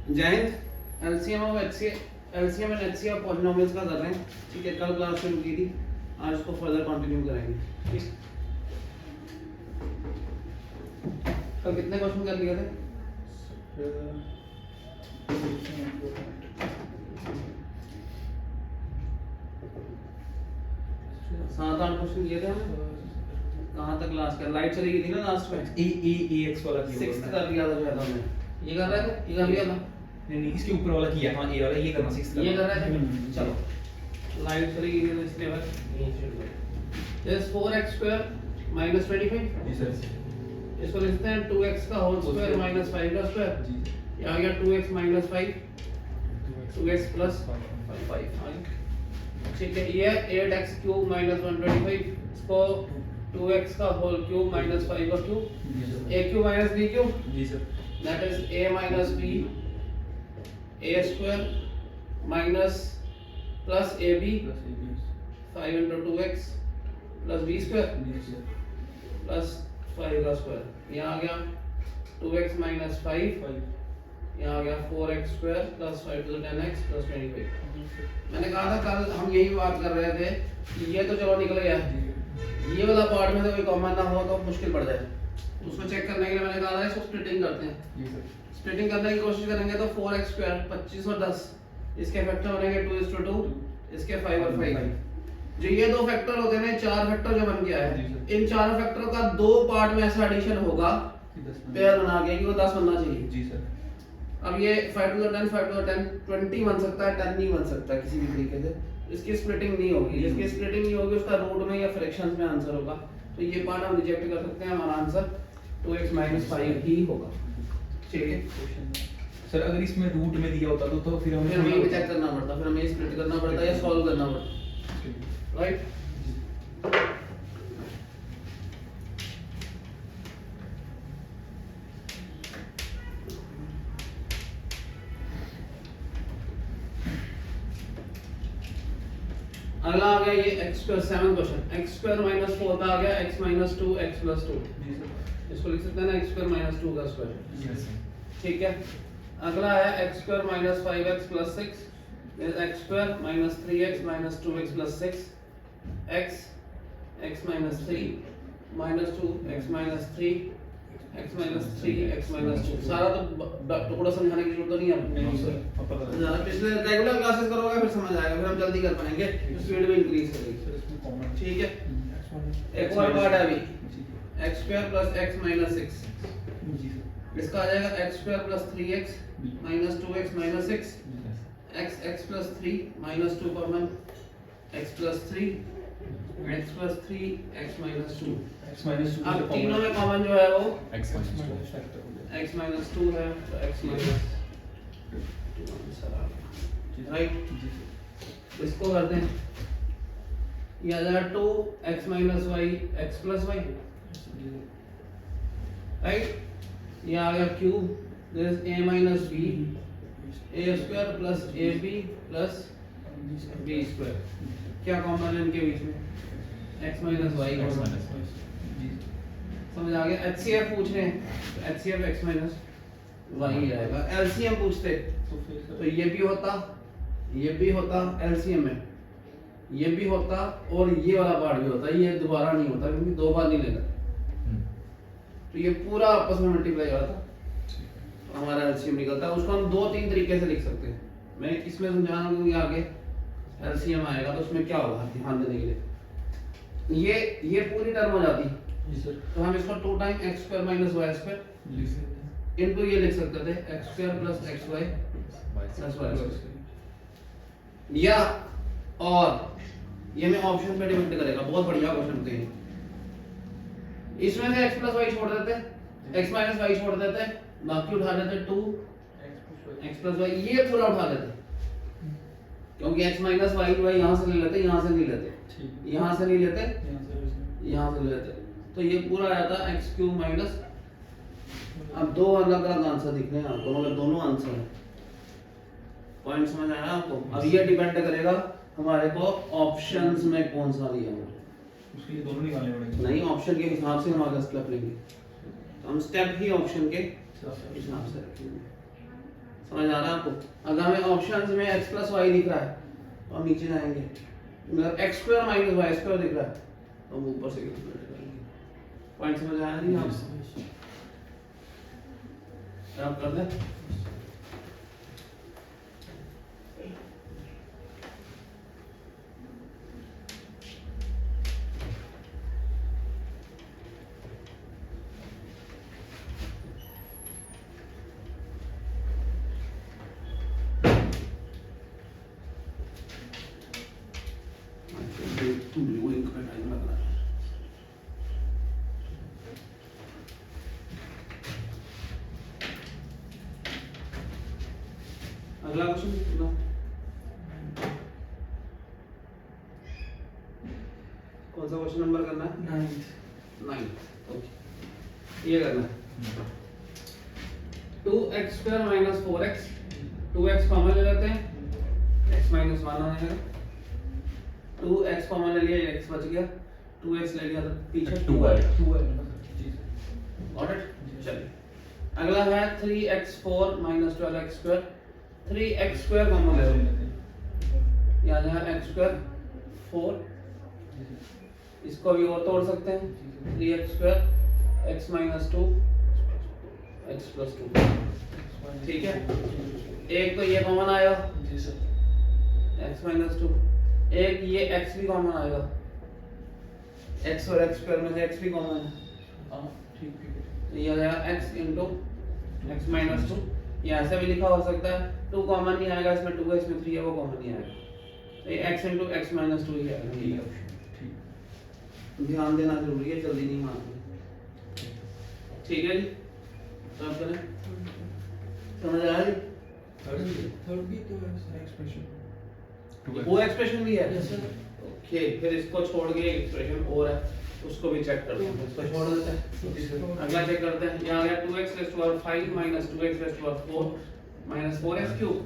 Jayant LCM and HCF polynomials का कर रहे हैं, ठीक है। कल क्लास शुरू की थी, आज इसको फर्दर कंटिन्यू करेंगे, ठीक। कल कितने क्वेश्चन कर लिए थे? 7-8 क्वेश्चन किए थे हमने। कहाँ तक लास्ट कर? लाइट चली गई थी ना लास्ट में। एक्स वाला किया 6th कर लिया था शायद हमने। ये कर रहे थे, ये कर लिया था। नहीं इसके ऊपर वाला किया। हाँ ये वाला, ये करना 6th ये कर रहे थे। चलो लाइट चली गई थी इसलिए बस दिस 4x² - 25। Ji sir. इसको लिखते हैं 2x का होल स्क्वायर माइनस 5 का स्क्वायर। जी ये आ गया 2x - 5 2x + 5। ठीक है, ये 8x³ - 125। इसको 2x का होल क्यूब माइनस 5 का क्यूब, a³ - b³ जी sir. That is a - b a² minus plus ab 5 × 2x plus b² plus 5 का स्क्वायर। यहाँ आ गया 2x - 5, यहाँ आ गया 4x² प्लस 5 × 10x प्लस 25। मैंने कहा था कल हम यही बात कर रहे थे कि ये तो चलो निकल गया, ये वाला पार्ट में तो कोई कॉमन ना हो तो मुश्किल पड़ जाए। उसको चेक करने के लिए मैंने कहा था इसको स्प्लिटिंग करते हैं। स्प्लिटिंग करने की कोशिश करेंगे तो 4x² 25 और 10, इसके फैक्टर बनेंगे 2:2, इसके 5 और 5। जो ये दो फैक्टर होते हैं, 4 फैक्टर जो बन गया है, इन चारों फैक्टरों का दो पार्ट में ऐसा एडिशन होगा पेयर बना के कि वो 10 बनना चाहिए। जी सर। अब ये 5 × 10 5 × 10 20 बन सकता है, 10 नहीं बन सकता किसी भी तरीके से। इसकी स्प्लिटिंग नहीं होगी, जिसकी स्प्लिटिंग नहीं होगी उसका रूट में या फ्रैक्शंस में आंसर होगा। तो ये पार्ट हम रिजेक्ट कर सकते हैं, हमारा आंसर 2x - 5 ही होगा, ठीक है। सर अगर इसमें रूट में दिया होता तो फिर हमें ये चेक करना पड़ता, फिर हमें स्प्लिट करना पड़ता या सॉल्व करना पड़ता, राइट। अगला आ गया ये x² 7 क्वेश्चन। x² - 4 का आ गया x - 2 x + 2। इसको लिख सकते हैं ना x² - 2 का स्क्वायर, ठीक है। अगला है x² - 5x + 6, x² - 3x - 2x + 6 x x - 3 - 2 x - 3 x - 3 x - 2। सारा तो टुकड़ा समझाने की जरूरत तो नहीं है। नहीं सर, ज़्यादा पिछले रेगुलर क्लासेस करोगे फिर समझ आएगा, फिर हम जल्दी कर पाएंगे, स्पीड भी इंक्रीज करेगी, ठीक है। एक और पार्ट है अभी x² + x - 6। इसका आ जाएगा x² + 3x - 2x - 6 x + 3 - 2 common x + 3 x + 3 x - 2। अब तीनों में कॉमन जो है वो x - 2 है, तो x - 2 आंसर आ गया, राइट। इसको करते हैं, ये आ जाएगा 2x - y x + y, right. ये आ गया cube, this is a - b a² + ab + b²। क्या कॉमन है इनके बीच में? x - y common. समझ आ गया। HCF पूछ रहे हैं तो HCF x - y ही आएगा। LCM पूछते तो ये भी होता, ये भी होता LCM में, ये भी होता और ये वाला पार्ट भी होता। ये दोबारा नहीं होता क्योंकि दो बार नहीं लेना, तो ये पूरा आपस में मल्टीप्लाई हो जाता तो हमारा LCM निकलता है। उसको हम 2-3 तरीके से लिख सकते हैं, मैं इसमें समझाना क्योंकि आगे LCM आएगा तो उसमें क्या होगा ध्यान देने के लिए। ये पूरी टर्म हो जाती तो हम इसको 2 टाइम x² - y² इनटू ये लिख सकते थे x² + xy + y², या और ये मैं ऑप्शन पे डिपेंड करेगा। बहुत बढ़िया क्वेश्चन थे, इसमें से x + y छोड़ देते, x - y छोड़ देते, बाकी उठा लेते 2 x + y, ये पूरा उठा लेते क्योंकि x - y जो है यहाँ से ले लेते, यहाँ से नहीं लेते, यहाँ से नहीं लेते, यहाँ से ले लेते, तो ये पूरा आ जाता x³ - अब दो अलग अलग आंसर दिख रहे हैं आपको, मगर दोनों आंसर हैं। पॉइंट समझ आया आपको? अब ये डिपेंड करेगा हमारे को ऑप्शंस में कौन सा दिया है, उसके लिए दोनों निकालने पड़ेंगे। नहीं ऑप्शन के हिसाब से हम आगे स्टेप लेंगे, तो हम स्टेप ही ऑप्शन के हिसाब से रखेंगे। समझ आ रहा है आपको? अगर हमें ऑप्शंस में x प्लस वाई दिख रहा है तो हम नीचे जाएंगे, अगर x square minus y square दिख रहा है तो हम ऊपर से कैलकुलेट करेंगे। पॉइंट समझ आया नहीं आपको? आप कर दें। अगला क्वेश्चन कौन सा क्वेश्चन नंबर करना है? 9th। ओके, ये करना है 2x square minus 4x, 2x common ले लेते हैं, x माइनस 1 आ जाएगा, 2x कॉमन ले लिया, x बच गया, 2x ले लिया तो पीछे 2 आएगा। Got it? चलिए अगला है 3x4 minus 12x square, 3x square common ले लेते हैं, यहाँ जाएगा x स्क्वायर 4, इसको भी और तोड़ सकते हैं, 3x square x minus 2 x plus 2, ठीक है। एक तो ये कॉमन आएगा x माइनस 2, एक ये x भी कॉमन आएगा, x और x स्क्वायर में से x भी कॉमन है, ठीक है। तो ये आ जाएगा x इंटू x माइनस 2, ये ऐसा भी लिखा हो सकता है, 2 कॉमन नहीं आएगा इसमें, 2 है इसमें 3 है वो कॉमन नहीं आएगा, तो ये x इंटू x माइनस 2 ही आएगा। ध्यान देना जरूरी है, जल्दी नहीं मारना, ठीक है जी। तो आप करें, समझ आया जी? थर्ड भी तो है एक्सप्रेशन, वो एक्सप्रेशन भी है। Yes, sir. ओके, फिर इसको छोड़ के एक एक्सप्रेशन और है, उसको भी चेक करते हैं, इसको छोड़ देते हैं, अगला चेक करते हैं। यहाँ आ गया 2x raise to power 5 minus 2x raise to power 4 minus 4x cube,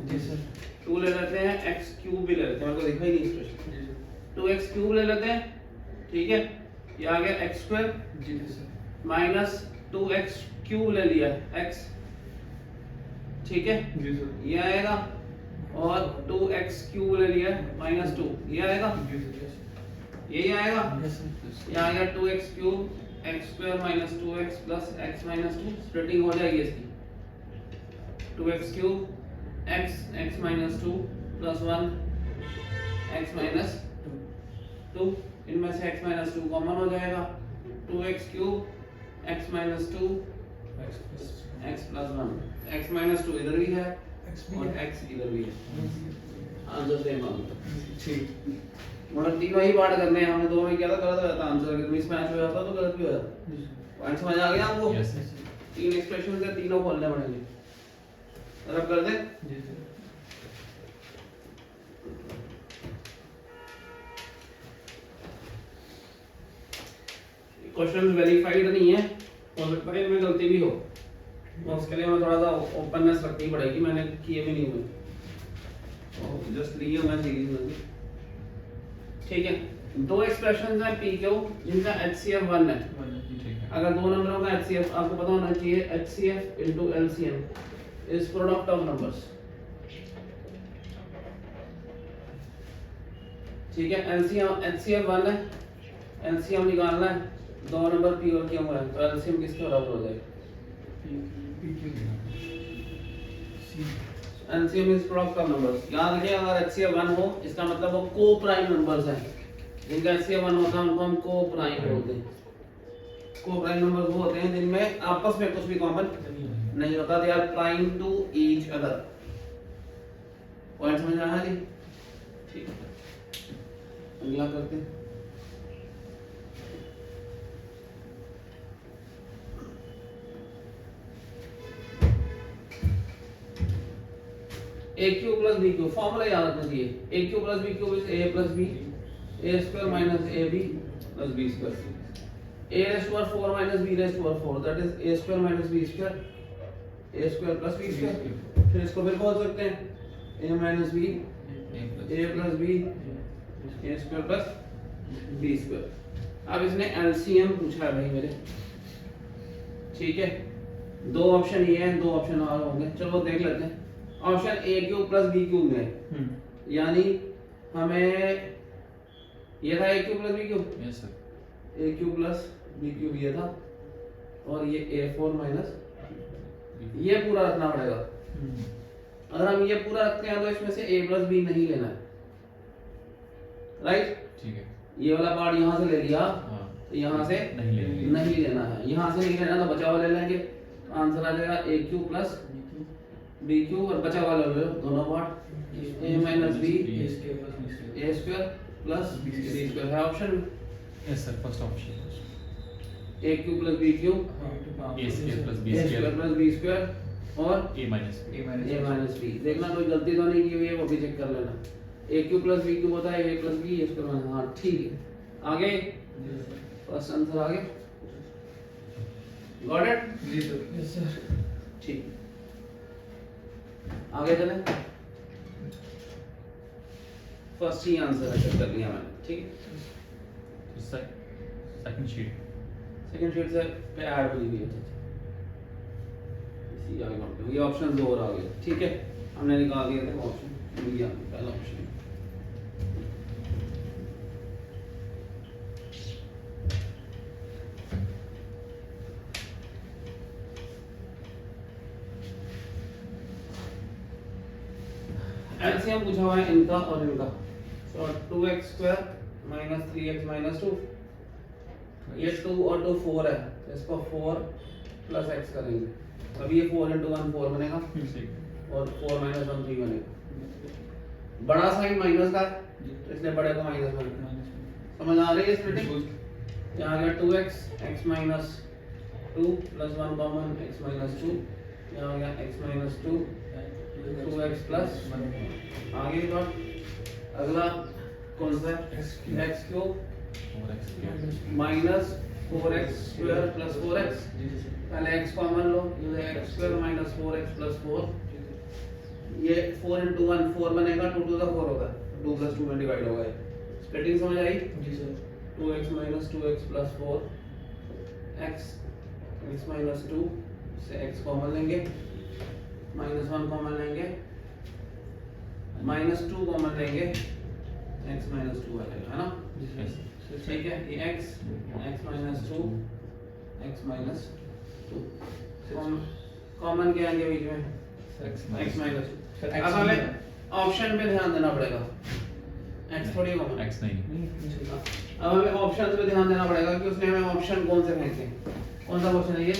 2 ले लेते हैं, x क्यूब भी ले लेते हैं, मेरे को दिखा ही नहीं एक्सप्रेशन, 2x क्यूब ले लेते हैं, ठीक है। ये आ गया x square minus 2x cube ले लिया x, ठीक है, ये आएगा, और 2x क्यूब ले लिया माइनस 2, ये आएगा, यही आएगा, ये आ गया 2x cube x square minus 2x plus x minus 2, splitting हो जाएगी इसकी, 2x cube x minus 2 plus 1 x minus 2, इनमें से x माइनस 2 कॉमन हो जाएगा, 2x cube x minus 2 x plus 1, x minus 2 इधर भी है और x इधर भी है, आंसर सेम आ गया, ठीक। मतलब तीनों ही पार्ट करने हैं, हमने दो में किया था, गलत हो जाता आंसर, अगर मिसमैच हो जाता तो गलत भी हो जाता। पॉइंट समझ आ गया आपको? तीन एक्सप्रेशन से तीनों खोलने पड़ेंगे, रब कर दें। क्वेश्चन वेरीफाइड नहीं है, हो सकता है इनमें गलती भी हो, तो उसके लिए हमें थोड़ा सा ओपननेस रखनी पड़ेगी, मैंने किए भी नहीं हुए, तो जस्ट लिए मैं सीरीज में, ठीक है। दो एक्सप्रेशंस हैं पी क्यू जिनका HCF 1 है, अगर दो नंबरों का HCF आपको पता होना चाहिए, HCF into LCM is product of numbers, ठीक है। HCF 1 है, LCM निकालना है, दो नंबर P और Q है, तो LCM किसके बराबर हो जाएगा? LCM is product of numbers, याद रखिए अगर HCF 1 हो इसका मतलब वो को प्राइम नंबर्स हैं, जिनका HCF 1 होता है उनको हम को प्राइम बोलते हैं। को प्राइम नंबर्स वो होते हैं जिनमें आपस में कुछ भी कॉमन नहीं होता, they are prime to each other. Point समझ आया जी? ठीक है, अगला करते हैं। A cube plus B cube, formula याद रखना चाहिए, A cube plus B cube is A plus B, A square minus A B plus B square, a raised to power 4 minus b raised to power 4, that is a square minus b square, a square plus b square। फिर इसको फिर बोल सकते हैं a minus b, a plus b, a square plus b square। अब इसने LCM पूछा है भाई मेरे, ठीक है। दो ऑप्शन ये हैं, दो ऑप्शन और होंगे, चलो देख लेते हैं। Option A cube plus B cube में, यानी हमें ये था A cube plus B cube, yes sir, A cube plus B cube ये था, और ये a4 माइनस ये पूरा रखना पड़ेगा। अगर हम ये पूरा रखते हैं तो इसमें से a प्लस बी नहीं लेना है, राइट? ठीक है, ये वाला पार्ट यहाँ से ले लिया, हाँ, तो यहाँ से नहीं लेना है, यहाँ से नहीं लेना तो बचा हुआ ले लेंगे। आंसर आ जाएगा a cube plus B cube, और बचा हुआ ले लो दोनों part a minus B a square plus b square है option. Yes sir, first option a cube plus b cube a square plus b a square square plus b square और a minus a minus b। देखना कोई गलती तो नहीं की हुई है, वो भी चेक कर लेना। a cube plus b cube होता है a plus b a square, हाँ ठीक है। आगे फर्स्ट आंसर आगे, गॉट इट? जी सर। Yes sir. ठीक, आगे चलें। फर्स्ट ही आंसर है, चेक कर लिया मैंने, ठीक है। सेकंड शीट, सेकंड शीट से पे ऐड हुई हुई है, इसी आगे बढ़ते हैं। ये ऑप्शन दो और आ गए, ठीक है, हमने निकाल दिए थे ऑप्शन, मिल गया पहला ऑप्शन। एलसीएम पूछा हुआ है इनका और इनका, तो 2x square minus 3x minus 2, ये 2 और 2 4 है, तो इसको 4 प्लस x करेंगे, अभी ये 4 into 1 4 बनेगा, और 4 minus 1 3 बनेगा। बड़ा साइन माइनस का है, तो इसलिए बड़े को माइनस में, समझ आ रही है स्प्लिटिंग? यहाँ आ गया 2x x minus 2 plus 1 common x minus 2, यहाँ आ गया x माइनस 2 2x प्लस आगे बात, अगला कौन सा है? x cube minus 4x square plus 4x, पहले x कॉमन लो, ये x square minus 4x plus 4, ये 4 into 1 4 बनेगा, 2 to the 4 होगा, 2 plus 2 में डिवाइड होगा। स्प्लिटिंग समझ आई? जी sir. 2x minus 2x plus 4 x x minus 2 से x कॉमन लेंगे, माइनस 1 कॉमन लेंगे, माइनस 2 कॉमन लेंगे, x माइनस 2 आ जाएगा, है ना? ठीक है, ये x minus 2 x minus 2 common क्या आएंगे बीच में? x minus 2। अब हमें ऑप्शन पे ध्यान देना पड़ेगा, x थोड़ी कॉमन, x नहीं, अब हमें ऑप्शन पे ध्यान देना पड़ेगा कि उसने हमें ऑप्शन कौन से फेंके, कौन सा क्वेश्चन है ये?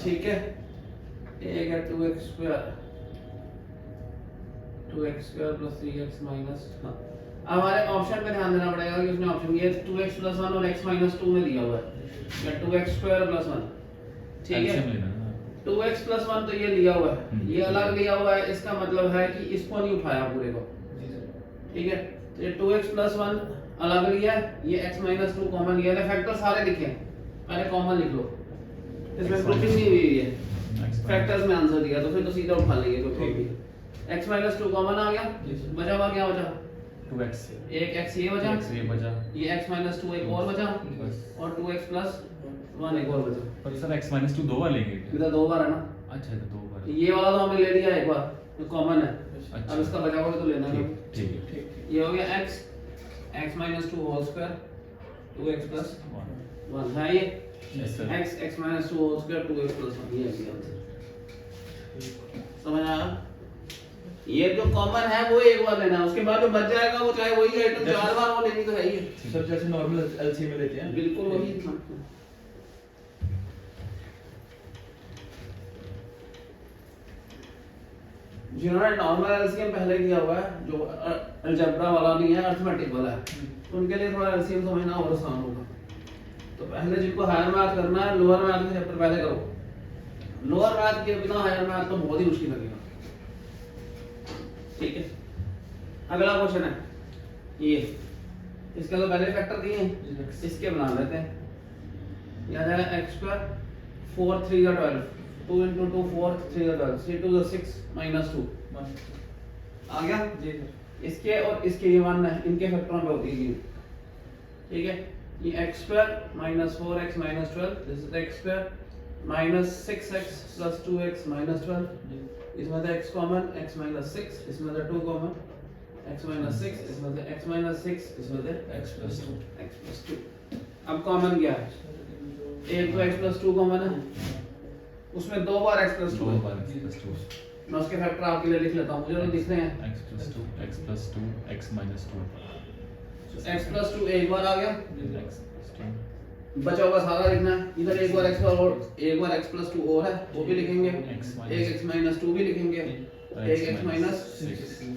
ठीक है, एक है 2x square plus 3x minus, हाँ हमारे ऑप्शन पे ध्यान देना पड़ेगा कि उसने ऑप्शन ये 2x प्लस 1 और x माइनस 2 में दिया हुआ है, या 2x स्क्वायर प्लस 1, ठीक है, 2x प्लस 1 तो ये लिया हुआ है, ये अलग लिया हुआ है, इसका मतलब है कि इसको नहीं उठाया पूरे को, ठीक है, तो ये 2x प्लस 1 अलग लिया है, ये x माइनस 2 कॉमन लिया है, फैक्टर सारे लिखे हैं, पहले कॉमन लिख लो, इसमें प्रूफिंग नहीं हुई है, फैक्टर्स में आंसर दिया तो फिर तो सीधा उठा लेंगे कोई प्रॉब्लम नहीं। x माइनस 2 कॉमन आ गया, बचा हुआ क्या बचा? 2x, एक x ये बचा, ये बचा, ये x माइनस 2 एक और बचा, और 2x प्लस 1 एक और बचा। पर सर x माइनस 2 दो बार लेंगे क्या? इधर दो बार है ना, अच्छा तो दो बार, ये वाला तो हमने ले लिया एक बार, जो कॉमन है, अच्छा, अब इसका बचा हुआ तो लेना है। ठीक है, ये हो गया x minus 2 whole square 2x plus 1 है ये, yes sir, x minus 2 whole square 2x plus 1, ये है आंसर। समझ आया? ये जो कॉमन है वो एक बार लेना है, उसके बाद जो बच जाएगा वो चाहे वही आइटम 4 बार वो लेनी तो है ही है। सर जैसे नॉर्मल एलसीएम में लेते हैं, बिल्कुल वही। जिन्होंने नॉर्मल एलसीएम पहले किया हुआ है, जो अलजेब्रा वाला नहीं है, अरिथमेटिक वाला है, तो उनके लिए थोड़ा एलसीएम समझना और आसान होगा। तो पहले जिनको हायर मैथ करना है, लोअर मैथ के चैप्टर पहले करो, लोअर मैथ के बिना हायर मैथ तो बहुत ही मुश्किल लगेगा, ठीक है। अगला क्वेश्चन है ये, इसके तो पहले फैक्टर दिए हैं, इसके बना लेते हैं। याद है x स्क्वायर 4 3 का 12, 2 into 2 4 3 का 12, 3 2 6 minus 2 आ गया जी सर। इसके और इसके ये 1 है, इनके फैक्टरों पे होती है, ठीक है। ये x square minus 4x minus 12, this is x square minus 6x plus 2x minus 12, इसमें था x कॉमन x माइनस 6, इसमें था 2 कॉमन x माइनस 6, इसमें था x माइनस 6, इसमें था x plus 2 x प्लस 2। अब कॉमन क्या है? एक तो x प्लस 2 कॉमन है, उसमें दो बार x प्लस 2 दो है। बार x plus 2 मैं उसके फैक्टर आपके लिए लिख लेता हूँ, मुझे तो दिख रहे हैं। x plus 2 x minus 2 x plus 2 एक बार आ गया, x plus 2 बचा हुआ सारा लिखना है। इधर एक बार x और एक बार x प्लस 2 और है, वो भी लिखेंगे। एक x माइनस 2 भी लिखेंगे, एक x माइनस 6।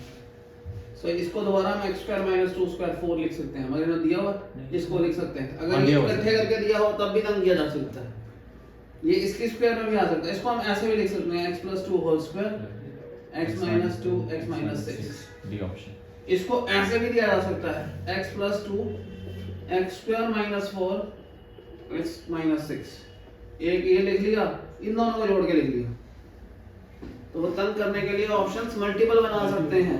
सो इसको दोबारा हम x स्क्वायर माइनस 2 स्क्वायर 4 लिख सकते हैं। मगर दिया हुआ इसको लिख सकते हैं। अगर ये इकट्ठे करके दिया हो तब भी तंग किया जा सकता है। ये इसकी स्क्वायर में भी आ सकता है। इसको हम ऐसे भी लिख सकते हैं, x plus 2 whole square x minus 2 x minus 6। D option. इसको ऐसे भी दिया जा सकता है, x plus 2 x square minus 4 x minus 6। एक ये लिख लिया, इन दोनों को जोड़ के लिख लिया। तो वो तंग करने के लिए ऑप्शंस मल्टीपल बना सकते हैं।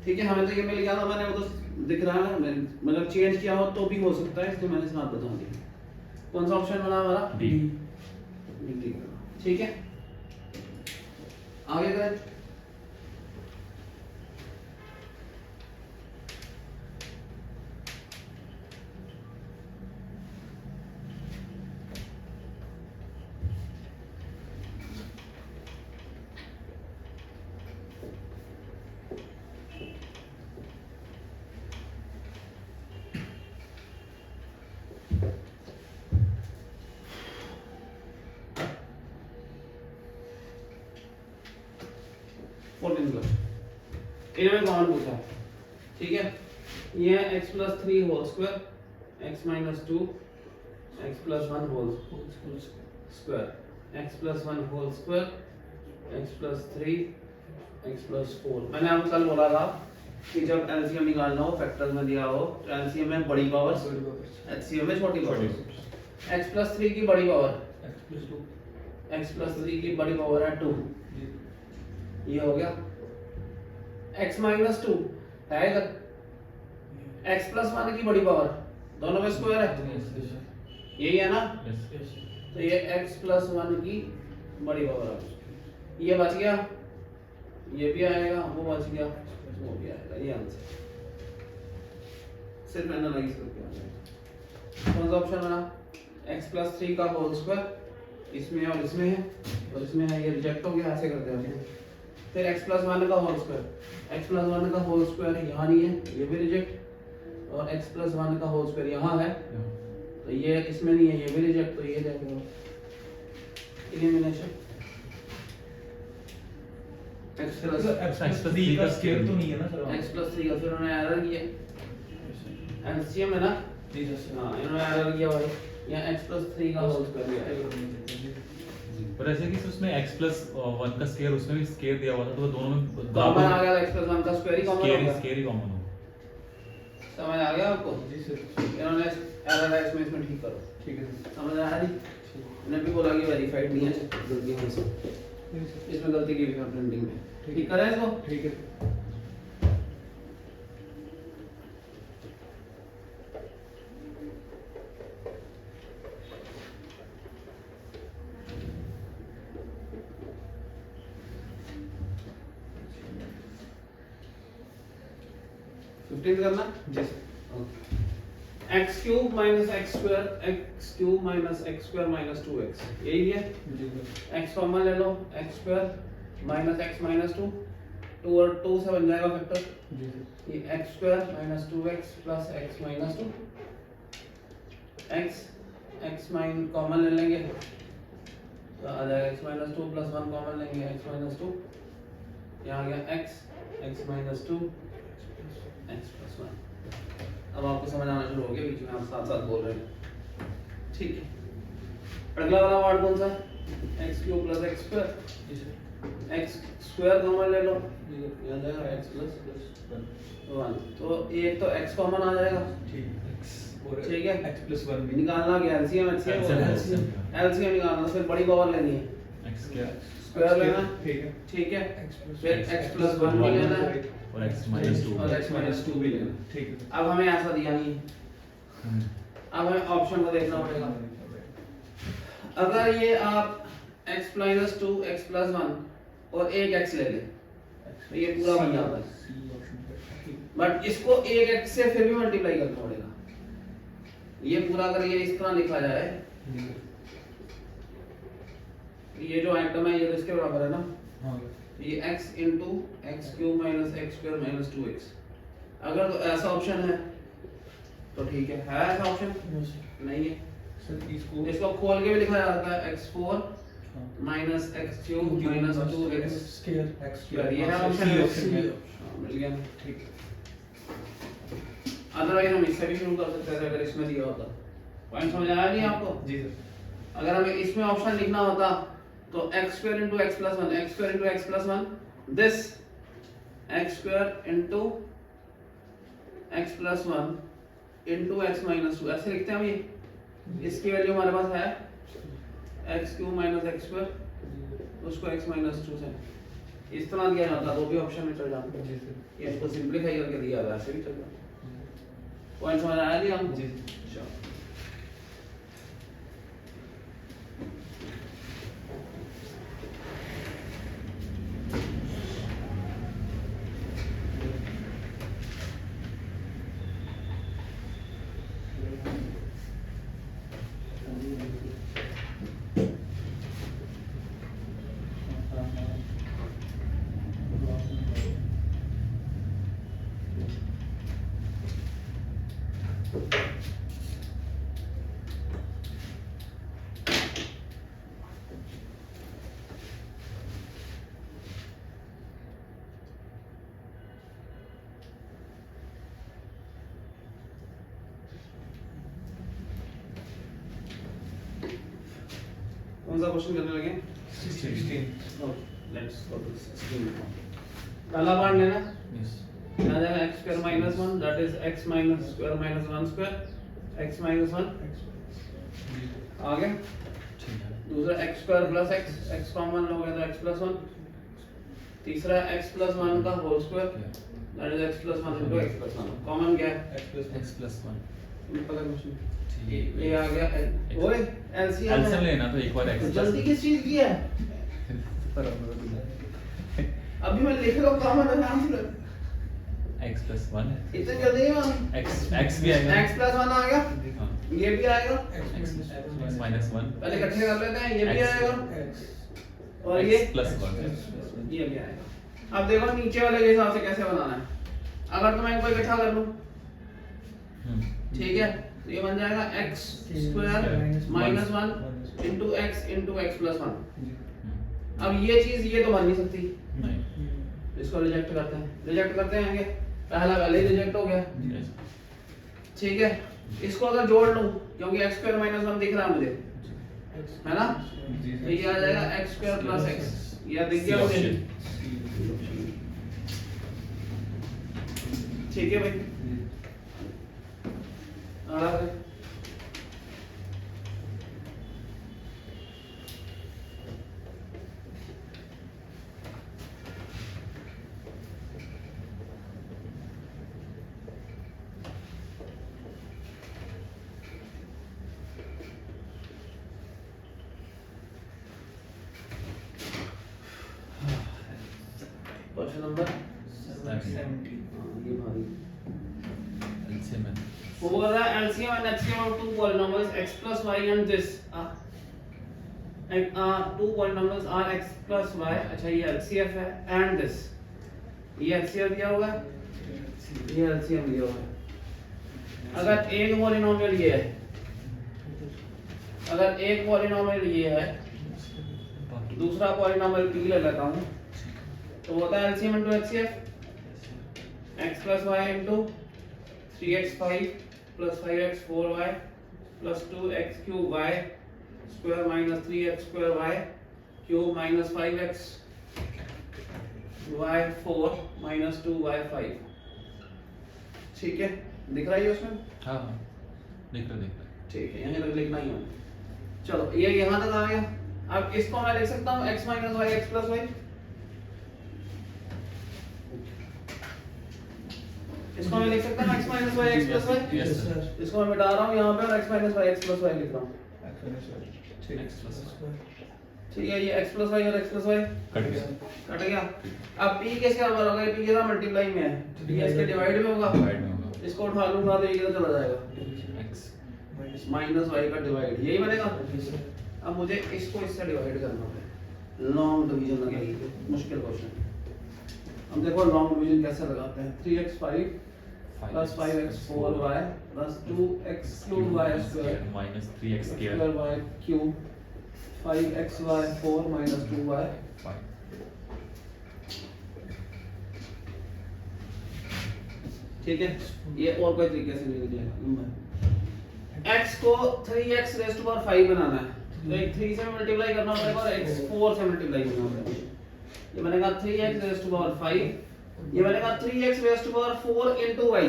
ठीक है, हमें तो ये मिल गया था, मैंने वो तो दिख रहा है, मतलब चेंज किया हो तो भी हो सकता है, इसलिए मैंने साथ बता दिया। कौन सा ऑप्शन बना हमारा? डी। डी। ठीक है, आगे करें। इन्हें कॉमन पूछा है, ठीक है। ये है x plus 3 whole square x minus 2 x plus 1 whole square x plus 1 whole square x plus 3 x plus 4। मैंने आपको कल बोला था कि जब एलसीएम निकालना हो, फैक्टर्स में दिया हो, तो एलसीएम में बड़ी पावर्स, एचसीएम में छोटी पावर्स। x प्लस 3 की बड़ी पावर x प्लस 3 की बड़ी पावर है 2, ये हो गया। x माइनस 2 है इधर, x प्लस 1 की बड़ी पावर, दोनों में स्क्वायर है, यही है ना। तो ये x प्लस 1 की बड़ी पावर है, ये बच गया, ये भी आएगा, वो बच गया, वो भी आएगा। ये आंसर सिर्फ एनालाइज करके आ जाएगा। कौन सा ऑप्शन बना? x प्लस 3 का होल स्क्वायर इसमें और इसमें है, और इसमें है, ये रिजेक्ट हो गया, ऐसे करते हैं। फिर x प्लस 1 का होल स्क्वायर, x प्लस 1 का होल स्क्वायर यहाँ नहीं है, ये भी रिजेक्ट, और x प्लस 1 का होल स्क्वायर यहाँ है, तो ये इसमें नहीं है, ये भी रिजेक्ट, तो ये जाएगा एलिमिनेशन। x प्लस 3 का स्क्वायर तो नहीं है ना सर? x प्लस 3 का, फिर उन्होंने एरर किया, एलसीएम है ना। हाँ, इन्होंने एरर किया भाई, यहाँ x प्लस 3 का होल स्क्वायर दिया है। पर ऐसे कि उसमें x plus 1 का स्क्वायर, उसमें भी स्क्वायर दिया हुआ था, तो वो दोनों में कॉमन आ गया, x प्लस 1 का स्क्वायर ही कॉमन हो गया। स्क्वायर ही कॉमन हो। समझ आ गया आपको? जी सर। इन्होंने एरर है इसमें ठीक करो। ठीक है। समझ आया जी? इन्होंने भी बोला कि वेरीफाइड नहीं है, गलती हमसे, इसमें गलती की भी है प्रिंटिंग में। ठीक करें इसको? ठीक है। करना जी sir. x cube minus x square, x cube minus x square minus 2x, यही है। x कॉमन ले लो, x square minus x minus 2, 2 और 2 से बन जाएगा फैक्टर। जी सर। ये x square minus 2x plus x minus 2, x माइन कॉमन ले लेंगे तो आ जाएगा x माइनस 2 प्लस 1 कॉमन लेंगे, x माइनस 2, यहाँ आ गया x माइनस 2 x प्लस 1। अब आपको समझ आना शुरू हो गया, बीच में आप साथ साथ बोल रहे हैं। ठीक है, अगला वाला वर्ड कौन सा है? x cube plus x square, x square common ले लो, ये आ जाएगा x प्लस 1। तो एक तो x कॉमन आ जाएगा, ठीक है। x प्लस 1 भी निकालना क्या? एलसीएम एलसीएम निकालना, फिर बड़ी पावर लेनी है, x स्क्वायर लेना, ठीक है। फिर x प्लस 1 भी लेना है, और x minus 2 और x माइनस 2 भी लेना। ठीक है। अब हमें ऐसा दिया नहीं है, अब हमें ऑप्शन को देखना पड़ेगा। अगर ये आप x माइनस 2 x प्लस 1 और एक x ले ले तो ये पूरा बन जाता है। बट इसको एक x से फिर भी मल्टीप्लाई करना पड़ेगा। ये पूरा अगर ये इस तरह लिखा जाए, ये जो आइटम है ये तो इसके बराबर है ना, ये x into x cube minus x square minus 2x। अगर तो ऐसा ऑप्शन है तो ठीक है ऐसा ऑप्शन नहीं है इसको खोल के भी लिखा जा सकता है x4 minus x cube minus 2x square. ये है ऑप्शन मिल गया ठीक। अदरवाइज हम इससे भी शुरू कर सकते थे अगर इसमें दिया होता। पॉइंट समझ आया नहीं आपको? जी सर। अगर हमें इसमें ऑप्शन लिखना होता तो x square into x plus 1 x square into x plus 1 this x square into x plus 1 into x minus 2 ऐसे लिखते हैं हम। ये इसकी वैल्यू हमारे पास है x cube minus x square, उसको एक्स माइनस 2 से इस तरह दिया जाता तो भी ऑप्शन में चल जाता। ये इसको सिंपलीफाई करके दिया हुआ ऐसे भी चल जाता। पॉइंट समझ आया नहीं हमको? जी। चलो कौन सा क्वेश्चन करने लगे? 16। Let's go to 16। पहला पार्ट लेना क्या जाएगा x square minus 1 that is x minus square minus 1 square x minus 1 आगे दूसरा x square plus x common लोगे तो x प्लस 1 तीसरा x प्लस 1 का whole square that is x plus 1 into x plus 1 common क्या है x plus 1 पता question ये आ गया ओए एलसीएम लेना तो एक बार x जल्दी किस चीज की है अभी मैं लिख रहा हूं कॉमन आंसर x प्लस 1 है इतने जल्दी नहीं x भी आएगा x प्लस 1 आ गया हाँ ये भी आएगा x माइनस 1 पहले इकट्ठे कर लेते हैं ये भी X आएगा और ये प्लस 1 ये भी आएगा। अब देखो नीचे वाले के हिसाब से कैसे बनाना है। अगर तो मैं इनको इकट्ठा कर लूं ठीक है तो ये बन जाएगा x square minus 1 into x plus 1। अब ये चीज ये तो बन नहीं सकती नहीं इसको रिजेक्ट करते हैं आगे पहला पहले ही रिजेक्ट हो गया ठीक है। इसको अगर जोड़ लूं क्योंकि x स्क्वायर माइनस 1 दिख रहा है मुझे है ना तो ये आ जाएगा x स्क्वायर प्लस x ये दिख गया मुझे ठीक है भाई आगे क्वेश्चन नंबर 70 ये भाई LCM वो बोल रहा है LCM and HCM of two polynomials x plus y and this two polynomials are x plus y अच्छा ये LCF है and this ये HCF दिया हुआ है ये LCM दिया हुआ है। अगर एक पॉलिनोमियल ये है दूसरा पॉलिनोमियल p ले लेता हूँ तो होता है LCM into HCF x plus y into 3x5 plus 5x 4y plus 2x cube y square minus 3x square y cube minus 5x y 4 minus 2y 5 ठीक है दिख रहा है उसमें हाँ देख रहा ठीक है यहीं तक लिखना ही है। चलो ये यहाँ तक आ गया। अब इसको मैं लिख सकता हूँ x minus y x plus y इसको मैं लिख सकता हूँ x minus y x plus y Yes, sir. इसको मैं मिटा रहा हूँ यहाँ पे और x minus y x plus y लिख रहा हूँ ठीक है, ये x प्लस वाई और x प्लस वाई कट गया कट गया। अब p किसके बराबर होगा? p के साथ मल्टीप्लाई में है, p इसके डिवाइड में होगा, डिवाइड में होगा इसको उठा लूंगा तो ये किधर चला जाएगा? x माइनस वाई का डिवाइड, यही बनेगा। अब मुझे इसको इससे डिवाइड करना है, लॉन्ग डिवीजन लगाएंगे, मुश्किल क्वेश्चन। हम देखो लॉन्ग डिवीजन कैसे लगाते हैं। 3x5 plus 5x4y plus 2x3y square minus 3x square square y cube 5xy4 minus 2y 5 ठीक है। ये और कोई तरीके से नहीं लिख जाएगा नंबर। x को 3x रेज़ टू पावर 5 बनाना है, तो एक 3 से मल्टीप्लाई करना पड़ेगा और x 4 से मल्टीप्लाई करना पड़ेगा। ये बनेगा 3x रेज़ टू पावर 5, ये बनेगा 3x raise to power 4 into y।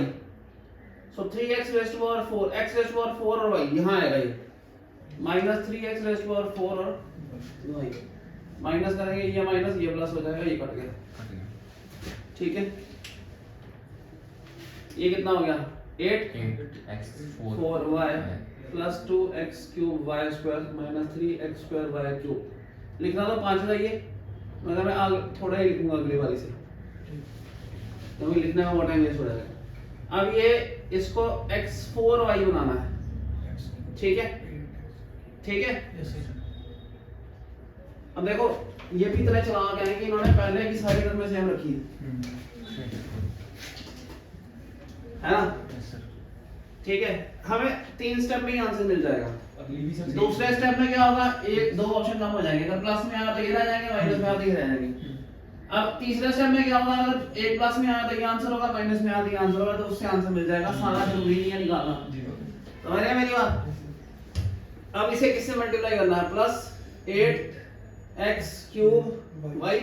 So 3x raise to power 4, x raise to power 4 और y यहां आएगा, ये minus 3x raise to power 4 और y माइनस करेंगे, ये माइनस ये प्लस हो जाएगा, ये कट गया। ठीक है, ये कितना हो गया? 8x4y plus 2x cube y square minus 3x square y cube. लिखना तो 5 था ये, मगर मैं आगे थोड़ा ही लिखूंगा अगली बारी से, क्योंकि लिखने में बहुत टाइम वेस्ट हो जाएगा। अब ये इसको x4y बनाना है, ठीक है ठीक है। अब देखो ये भी इतना चालाक है कि इन्होंने पहले की सारी टर्म सेम रखी है ना, ठीक है। हमें 3 स्टेप में ही आंसर मिल जाएगा। दूसरे स्टेप में क्या होगा? एक दो ऑप्शन कम हो जाएंगे, अगर प्लस में आया तो ये रह जाएंगे, माइनस में आया तो ये रह जाएंगे। अब तीसरे स्टेप में क्या होगा? अगर एक प्लस में आया तो ये आंसर होगा, माइनस में आया तो ये आंसर होगा, तो उससे आंसर मिल जाएगा। सारा जरूरी नहीं है निकालना, समझ रहे हैं मेरी बात? अब इसे किससे मल्टीप्लाई करना है? प्लस 8x क्यूब y,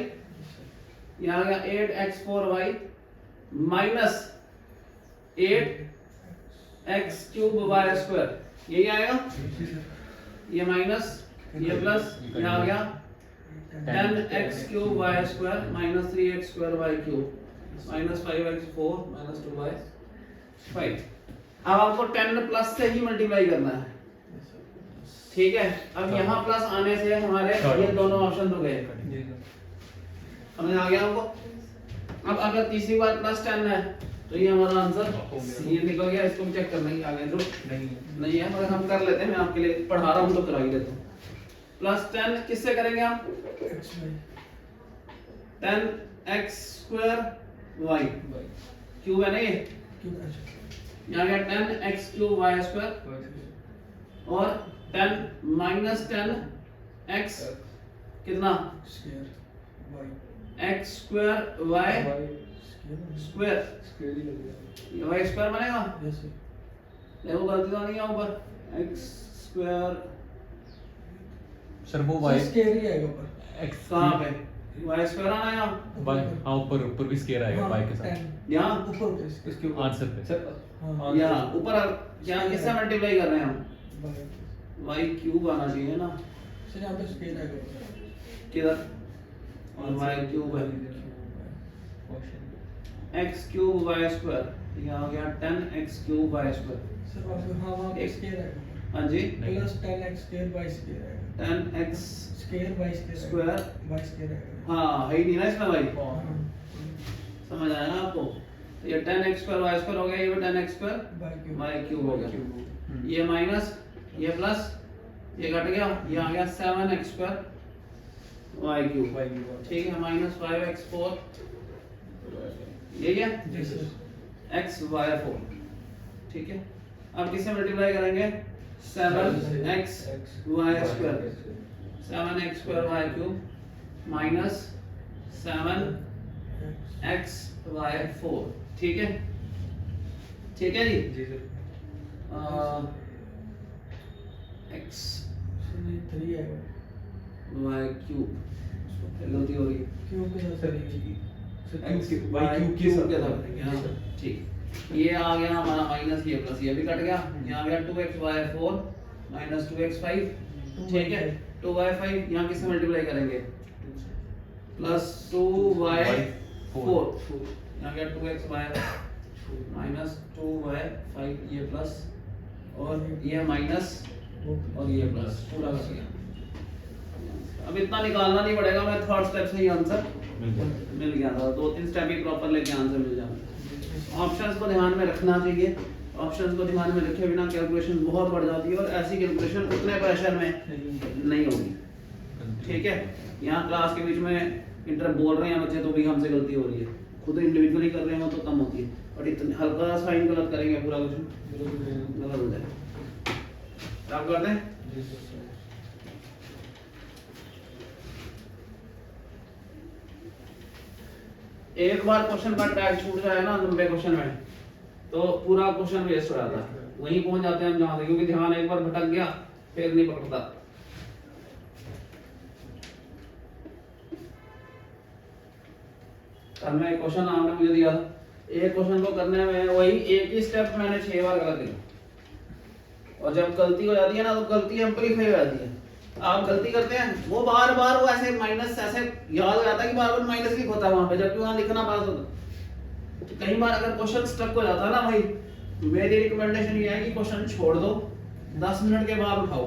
यहाँ आ गया 8x4y minus 8x cube y square, यही आएगा। ये माइनस ये प्लस, ये आ गया 10x cube y square minus 3x square y cube minus 5x4 minus 2y 5। अब आपको 10 प्लस से ही मल्टीप्लाई करना है, ठीक है। अब यहाँ प्लस आने से हमारे ये दोनों ऑप्शन तो गए, समझ आ गया आपको? अब अगर तीसरी बार प्लस 10 है तो ये हमारा आंसर ये निकल गया। इसको भी चेक करना ही आगे जो नहीं है, मगर हम कर लेते हैं, मैं आपके लिए पढ़ा रहा हूँ तो करा ही देता हूँ। प्लस 10 किससे करेंगे हम? 10x स्क्वायर y क्यूब है ना, ये यहाँ गया 10x क्यूब y स्क्वायर और 10 माइनस 10x कितना x स्क्वायर y स्क्वायर, ये y स्क्वायर बनेगा। देखो गलती तो नहीं है ऊपर, x स्क्वायर सर वो y स्क्वायर ही आएगा ऊपर। x कहाँ पे? y स्क्वायर आना है यहाँ, y हाँ ऊपर भी स्क्वायर आएगा y के साथ यहाँ ऊपर इसके ऊपर आंसर पे। हाँ। यहाँ ऊपर यहाँ किससे मल्टीप्लाई कर रहे हैं हम? y क्यूब आना चाहिए ना, सर यहाँ पे स्क्वायर आएगा किधर? और y क्यूब है x क्यूब y स्क्वायर, यहाँ आ गया 10x cube y square. Sir वहाँ पे स्क्वायर आएगा, हाँ जी, plus 10x square y square आएगा, 10x square y square y square आएगा। हाँ है ही नहीं ना इसमें भाई, हाँ। समझ आया ना आपको? तो ये 10x स्क्वायर y स्क्वायर हो गया, ये भी 10x स्क्वायर y क्यूब हो गया। ये माइनस ये प्लस ये घट गया, ये आ गया 7x स्क्वायर y क्यूब, ठीक है। माइनस 5x4 यही है x y 4, ठीक है। अब किससे मल्टीप्लाई करेंगे? 7x y square, 7x square y cube minus 7x y 4, ठीक है ठीक है जी x थ्री आएगा y क्यूब, गलती हो रही क्यूब के साथ x y क्यूब के साथ, ठीक। ये आ गया हमारा माइनस, ये प्लस ये भी कट गया, यहाँ आ गया 2x/4 माइनस 2x5, ठीक है। 2y5 यहाँ किससे मल्टीप्लाई करेंगे? प्लस 2y4, यहाँ गया 2x माइनस 2y5, ये प्लस और ये माइनस और ये प्लस, पूरा कर दिया। अब इतना निकालना नहीं पड़ेगा, मैं थर्ड स्टेप से ही आंसर मिल जाएगा। मिल गया था, 2-3 स्टेप ही प्रॉपर लेके आंसर मिल जाता। ऑप्शंस को ध्यान में रखना चाहिए, ऑप्शंस को ध्यान में रखे बिना कैलकुलेशन बहुत बढ़ जाती है और ऐसी कैलकुलेशन उतने प्रेशर में नहीं होगी। ठीक है, यहाँ क्लास के बीच में इंटर बोल रहे हैं बच्चे तो भी हमसे गलती हो रही है, खुद इंडिविजुअली कर रहे हो तो कम होती है, और इतने हल्का साइन गलत करेंगे पूरा कुछ गलत हो जाएगा। आप कर दें? एक बार क्वेश्चन का ट्रैक छूट जाए ना 90 क्वेश्चन में, तो पूरा क्वेश्चन वेस्ट हो जाता है, वहीं पहुंच जाते हैं हम जहां से, क्योंकि ध्यान एक बार भटक गया फिर नहीं पकड़ता। कल में एक क्वेश्चन आपने मुझे दिया था, एक क्वेश्चन को करने में वही एक ही स्टेप मैंने 6 बार गलत किया, और जब गलती हो जाती है ना तो गलती एम्पलीफाई हो जाती है। आप गलती करते हैं वो बार बार वो ऐसे माइनस ऐसे याद हो जाता है कि बार बार माइनस लिख होता है वहां पे, जबकि वहां लिखना पास होता। तो कई बार अगर क्वेश्चन स्टक हो जाता है ना भाई, मेरी रिकमेंडेशन ये है कि क्वेश्चन छोड़ दो, 10 मिनट के बाद उठाओ,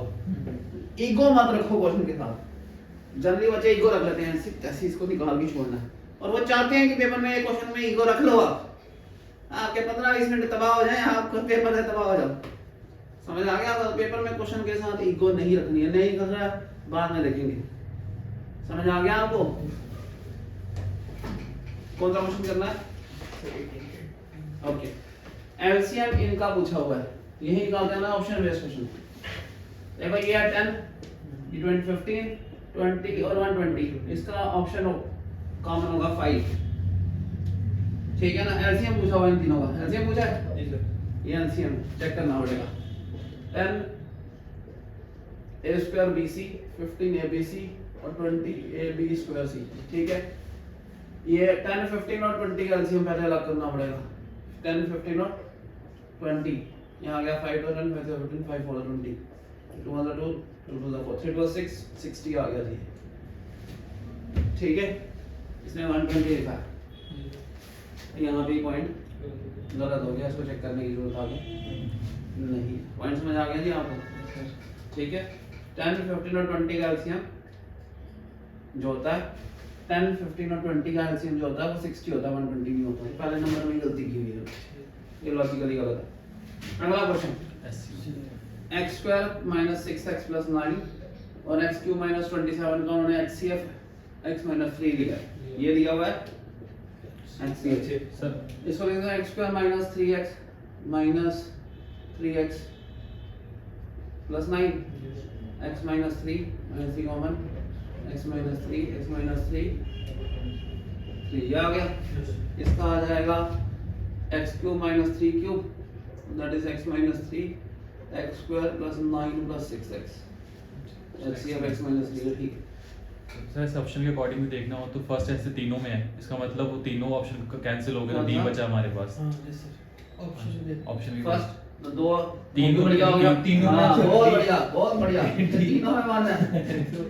ईगो मत रखो क्वेश्चन के साथ। जनरली बच्चे ईगो रख लेते हैं, सिर्फ ऐसे इसको निकाल के छोड़ना है, और वो चाहते हैं कि पेपर में क्वेश्चन में ईगो रख लो, आपके 15-20 मिनट तबाह हो जाए, आपका पेपर है तबाह हो जाओ। समझ आ गया? पेपर में क्वेश्चन के साथ ईगो नहीं रखनी है, नहीं कर रहा बाद में देखेंगे। समझ आ गया आपको? कौन सा क्वेश्चन करना है? ओके, एलसीएम इनका पूछा हुआ है, यही निकालते हैं ना ऑप्शन बेस्ड क्वेश्चन। देखो ये है 10, ये 20, 15, 20 और 120, इसका ऑप्शन कॉमन होगा 5। ठीक है ना? एलसीएम पूछा हुआ इन तीनों का, एलसीएम पूछा है, ये एलसीएम चेक करना पड़ेगा। 10 a square bc, 15 abc और 20 ab square c। ठीक है, ये 10, 15 और 20 का एलसीएम पहले अलग करना पड़ेगा। 10, 15 और 20, यहाँ आ गया 5 और 10, 5 और 15, 5 और 20, 2 और 2, 2 2 4, 3 2 6, 60 आ गया जी। ठीक है, इसमें 120 लिखा है, यहाँ भी पॉइंट गलत हो गया, इसको चेक करने की जरूरत आ गई नहीं। पॉइंट समझ आ गया जी आपको? ठीक है, 10, 15 और 20 का एलसीएम जो होता है, 10, 15 और 20 का एलसीएम जो होता है वो 60 होता है, 120 नहीं होता। पहले नंबर में गलती की हुई है, ये लॉजिकली गलत है। अगला question, x square minus 6x plus 9 और x क्यूब माइनस 27 का उन्होंने HCF x माइनस 3 लिया है, ये दिया हुआ है HCF। सर इसको लिखते हैं x square minus 3x minus 3x plus 9, x minus 3 minus 3 common, x minus 3 x minus 3 3, ये आ गया। इसका आ जाएगा x cube minus 3 cube, that is x minus 3 x square plus 9 plus 6x, HCF x minus 3। ठीक sir इस option के according भी देखना हो तो फर्स्ट ऐसे तीनों में है, इसका मतलब वो तीनों ऑप्शन कैंसिल हो गए, तो डी बचा हमारे पास। हाँ यस सर, ऑप्शन भी फर्स्ट तो दो तीन बढ़िया हो गया, तीनों में हाँ, बहुत बढ़िया तीनों में मानना है,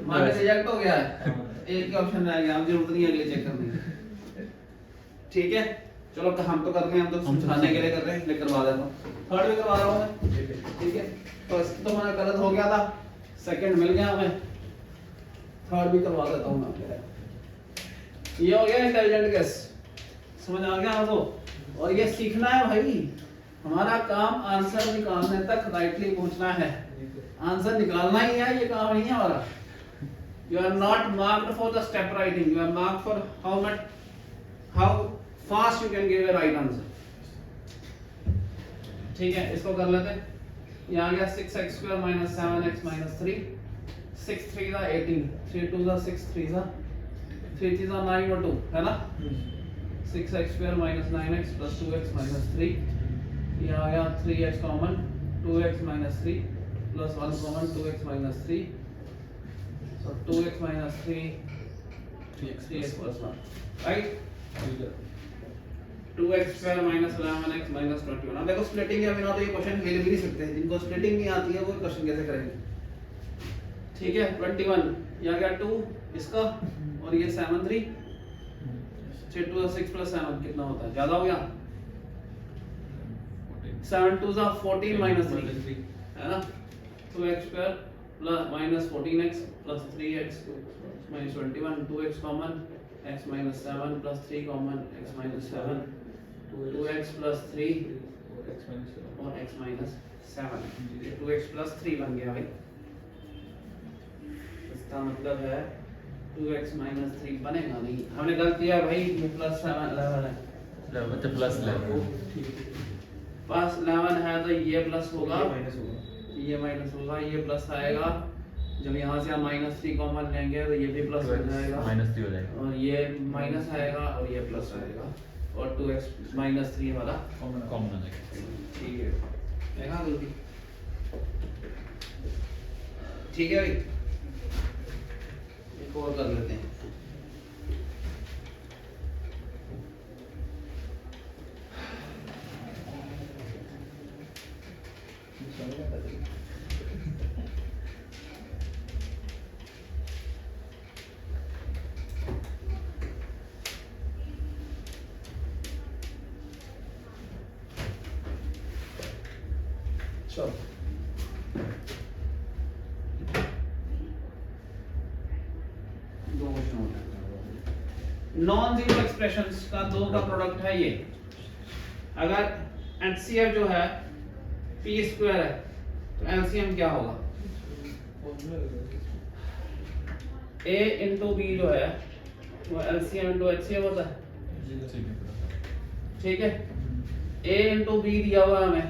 मानने से रिजेक्ट हो गया है, एक ही ऑप्शन रह गया, अब जरूरत नहीं है अगले चेक करने की। ठीक है, चलो हम तो कर रहे हैं, हम तो समझाने के लिए कर रहे हैं, लेकर करवा देता हूँ, थर्ड भी करवा रहा हूँ मैं। ठीक है, फर्स्ट तो हमारा गलत हो गया था, सेकंड मिल गया हमें, थर्ड भी करवा देता हूँ मैं। ये हो गया इंटेलिजेंट गेस, समझ आ गया आपको? और ये सीखना है भाई, हमारा काम आंसर निकालने तक राइटली पहुंचना है, आंसर निकालना ही है, ये काम नहीं है हमारा। You are not marked for the step writing, you are marked for how fast you can give a right answer. ठीक है, इसको कर लेते हैं। यहाँ गया 6x square minus 7x minus 3, 6 3 सा 18, 3 2 सा 6, 3 सा 3 3 सा 9 और 2 है ना, 6x square minus 9x plus 2x minus 3, यहाँ आ गया 3x common, 2x minus 3 plus 1 common, 2x minus 3, so 2x minus 3 3x plus 1, right. 2x square minus 11x minus 21। अब देखो स्प्लिटिंग के बिना तो ये क्वेश्चन खेल भी नहीं सकते, जिनको स्प्लिटिंग नहीं आती है वो क्वेश्चन कैसे करेंगे। ठीक है, 21 यहाँ गया 2 इसका, और ये 7 3, 6 2 6 प्लस 7 कितना होता है, ज्यादा हो गया, 7 2 14 माइनस 3 है ना, तो x square plus minus 14x plus 3x minus 21 2x common x minus 7 plus 3 common x minus 7 2x plus 3 और x माइनस 7 ये 2x प्लस 3 बन गया भाई। इसका मतलब है 2x माइनस 3 बनेगा नहीं, हमने गलत किया भाई, ये प्लस 7 11 है, बच्चा प्लस 11 प्लस 11 है तो ये प्लस होगा, माइनस होगा, ये माइनस होगा, ये प्लस आएगा। जब यहाँ से हम माइनस 3 कॉमन लेंगे तो ये भी प्लस हो जाएगा, माइनस 3 हो जाएगा और ये माइनस आएगा और ये प्लस आएगा, और 2x माइनस 3 वाला कॉमन हो जाएगा। ठीक है, देखा गलती, ठीक है भाई। एक और कर लेते हैं। चलो दो क्वेश्चन हो गए। नॉन जीरो एक्सप्रेशंस का दो का प्रोडक्ट है ये। अगर एचसीएफ जो है पी स्क्वायर है तो एलसीएम क्या होगा? ए इंटू बी जो है वो एलसीएम इंटू एचसीएफ होता है, ठीक है। ए इंटू बी दिया हुआ है हमें,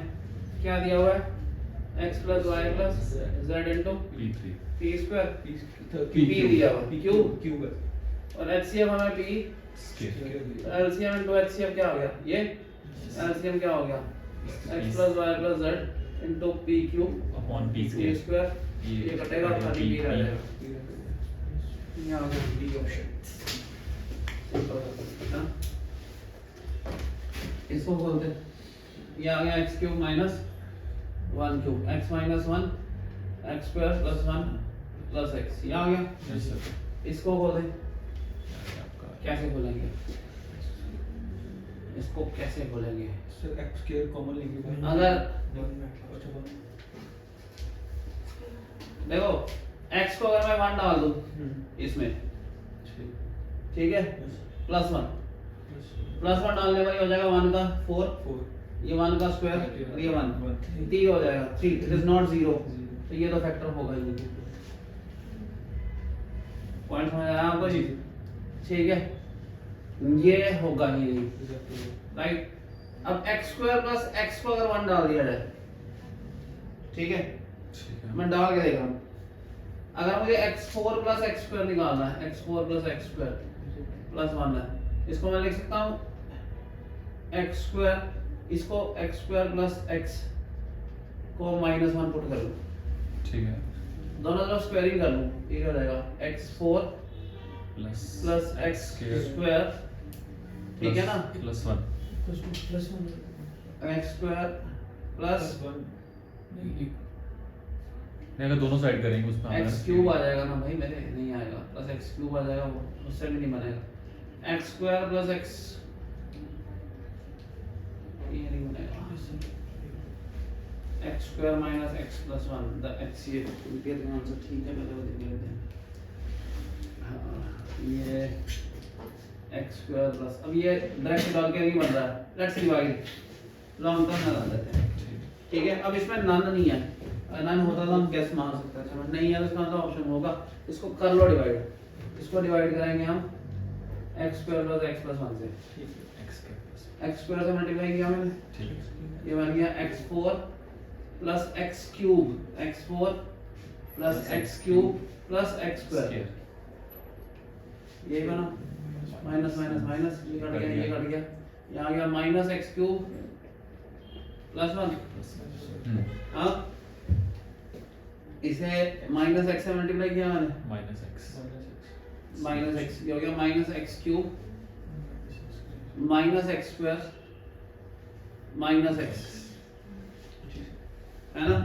क्या दिया हुआ है? x plus y plus z into p square, p दिया हुआ क्यू क्यूब है, और एचसीएफ हमें पी, एलसीएम इंटू एचसीएफ क्या हो गया? ये एलसीएम क्या हो गया? x plus y plus z into p cube upon p p square, ये ये कटेगा खाली पी रह जाएगा, P ये आ गया D ऑप्शन। हाँ? इसको बोलते हैं, ये आ गया x cube minus 1 cube, x minus 1 x square plus 1 plus x, ये आ गया। इसको बोलते कैसे बोलेंगे? इसको कैसे बोलेंगे? सर x स्क्वायर कॉमन लेंगे भाई, अगर अच्छा देखो x को अगर मैं 1 डाल दूं इसमें, ठीक है, प्लस 1 डालने पर ये हो जाएगा 1 का 4, 4 ये 1 का स्क्वायर और ये 1 3 हो जाएगा, 3 इट इज नॉट 0, तो ये तो फैक्टर होगा ही नहीं। पॉइंट समझ आया आपको जी? ठीक है, ये होगा ही नहीं, राइट। अब x स्क्वायर प्लस x को अगर 1 डाल दिया जाए, ठीक है, मैं डाल के देखा, अगर मुझे x4 प्लस x स्क्वायर निकालना है, x4 plus x square plus 1 है, इसको मैं लिख सकता हूँ x स्क्वायर, इसको x स्क्वायर प्लस x को माइनस 1 पुट कर लूँ, ठीक है, दोनों तरफ स्क्वायरिंग कर लूँ, ये हो जाएगा x4 प्लस x स्क्वायर, ठीक है ना, plus 1 plus 1 x square plus 1 नहीं, अगर दोनों साइड करेंगे उसमें x क्यूब आ जाएगा ना भाई, मेरे नहीं आएगा, प्लस x क्यूब आ जाएगा, वो उससे भी नहीं बनेगा। x स्क्वायर प्लस x, ये नहीं बनेगा, x square minus x plus 1 the HCF इनके आंसर, ठीक है, पहले वो देख लेते हैं। हाँ, ये x स्क्वायर प्लस, अब ये डायरेक्ट डाल के नहीं बन रहा है, लेट्स डिवाइड, लॉन्ग टर्म लगा देते हैं, ठीक है। अब इसमें नन नहीं है, नन होता तो हम गैस मार सकते थे, नहीं है तो इसका मतलब ऑप्शन होगा, इसको कर लो डिवाइड, इसको डिवाइड करेंगे हम x square plus x plus 1 से, x स्क्वायर से मल्टीप्लाई किया मैंने, ये बन गया x4 plus x cube, x4 plus x cube plus x square, यही बना, माइनस माइनस माइनस, ये कट गया, ये कट गया, ये आ गया माइनस x क्यूब प्लस 1। हाँ, इसे माइनस x से मल्टीप्लाई किया मैंने, माइनस x, ये हो गया minus x cube minus x square minus x, है ना,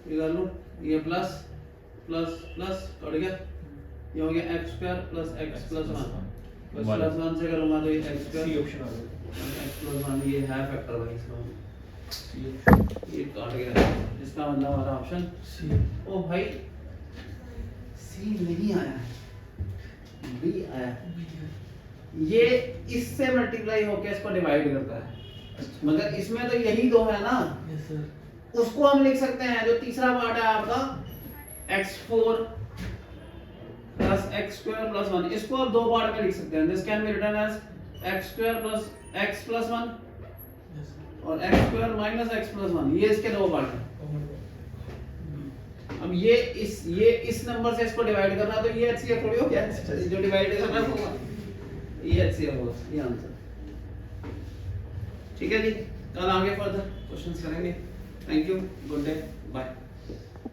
ये कर लो, ये प्लस प्लस प्लस कट गया, ये हो गया x square plus x plus 1 plus 1 से करूंगा तो ये x स्क्वायर, सी ऑप्शन आ गया, x प्लस 1, ये है फैक्टर भाई इसका, ये काट गया, इसका मतलब हमारा ऑप्शन सी। ओ भाई सी नहीं आया, बी आया। ये इससे मल्टीप्लाई होकर इसको डिवाइड करता है, मगर इसमें तो यही दो है ना। Yes sir. उसको हम लिख सकते हैं, जो तीसरा पार्ट है आपका x4 plus x square plus 1, इसको आप दो पार्ट में लिख सकते हैं। This can be written as x square plus x plus 1 yes sir. और x square minus x plus 1, ये इसके दो पार्ट हैं। अब ये इस नंबर से इसको डिवाइड करना, तो ये HCF थोड़ी हो गया, जो डिवाइड करना होगा ये HCF होगा, ये आंसर। ठीक है जी, कल आगे फर्दर क्वेश्चंस करेंगे। Thank you, good day, bye.